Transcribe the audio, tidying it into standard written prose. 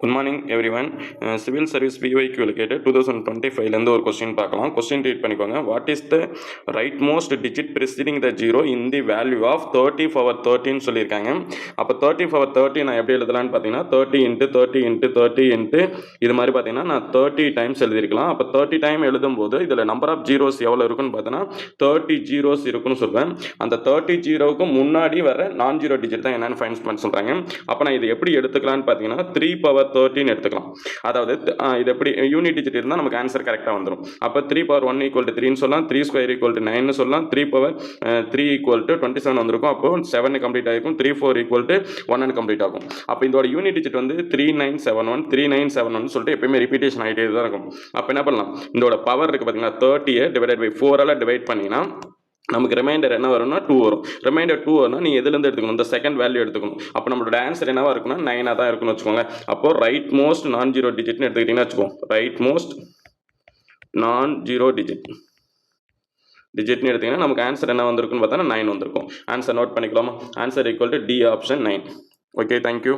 Good morning everyone. Civil service பிஒய்க்கு கேட்டு 2025லேருந்து ஒரு கொஸ்டின் பார்க்கலாம். கொஸ்டின் ரீட் பண்ணிக்கோங்க. What is the right most digit preceding the zero in the value of 30 power 13 சொல்லியிருக்காங்க. அப்போ 30 பவர் 30 நான் எப்படி எழுதலான்னு பார்த்தீங்கன்னா 30 இன்ட்டு 30 இன்ட்டு 30 இன்ட்டு இது மாதிரி பார்த்தீங்கன்னா நான் 30 டைம்ஸ் எழுதிருக்கலாம். அப்போ 30 டைம் எழுதும்போது இதில் நம்பர் ஆஃப் ஜீரோஸ் எவ்வளோ இருக்குன்னு பார்த்தோன்னா 30 ஜீரோஸ் இருக்குன்னு சொல்வேன். அந்த 30 ஜீரோவுக்கு முன்னாடி வர நான் ஜீரோ டிஜிட் தான் என்னென்னு ஃபைண்ட் பண்ண சொல்கிறாங்க. அப்போ நான் இது எப்படி எடுத்துக்கலான்னு பார்த்தீங்கன்னா 3 பவர் 13 எடுத்துக்கலாம். அதாவது இது எப்படி யூனிட் டிஜிட் இருந்தால் நமக்கு ஆன்சர் கரெக்டாக வந்துடும். அப்போ 3 பவர் 1 ஈக்குவல் டு 3ன்னு சொல்லலாம், 3 ஸ்கொயர் ஈக்குவல் டு 9ன்னு சொல்லலாம், 3 பவர் 3 ஈக்குவல் டு 27 வந்திருக்கும். அப்போ 7 கம்ப்ளீட் ஆகிருக்கும், 3 4 ஈக்குவல் டு 1 கம்ப்ளீட் ஆகும். அப்போ இதோட யூனிட் டிஜிட் வந்து 3971 3971 சொல்லிட்டு எப்பயுமே ரிப்பீட்டேஷன் ஆகிட்டே தான் இருக்கும். அப்போ என்ன பண்ணலாம், இதோட பவர் இருக்குது பார்த்தீங்கன்னா 30 டிவைடட் பை 4 டிவைட் பண்ணிங்கன்னா நமக்கு ரிமைண்டர் என்ன வரும்னா 2 வரும். ரிமைண்டர் 2 வரும்னா நீ எதுலேருந்து எடுத்துக்கணும், இந்த செகண்ட் வேல்யூ எடுத்துக்கணும். அப்போ நம்மளோட ஆன்சர் என்னவா இருக்குன்னா 9 தான் இருக்குன்னு வச்சுக்கோங்க. அப்போ ரைட் மோஸ்ட் நான் ஜீரோ டிஜிட்னு எடுத்துக்கிட்டீங்கன்னா வச்சுக்கோங்க, ரைட் மோஸ்ட் நான் ஜீரோ டிஜிட்னு எடுத்தீங்கன்னா நமக்கு ஆன்சர் என்ன வந்திருக்குன்னு பார்த்தா 9 வந்திருக்கும். ஆன்சர் நோட் பண்ணிக்கலாமா? Answer equal to D option 9. Okay, thank you.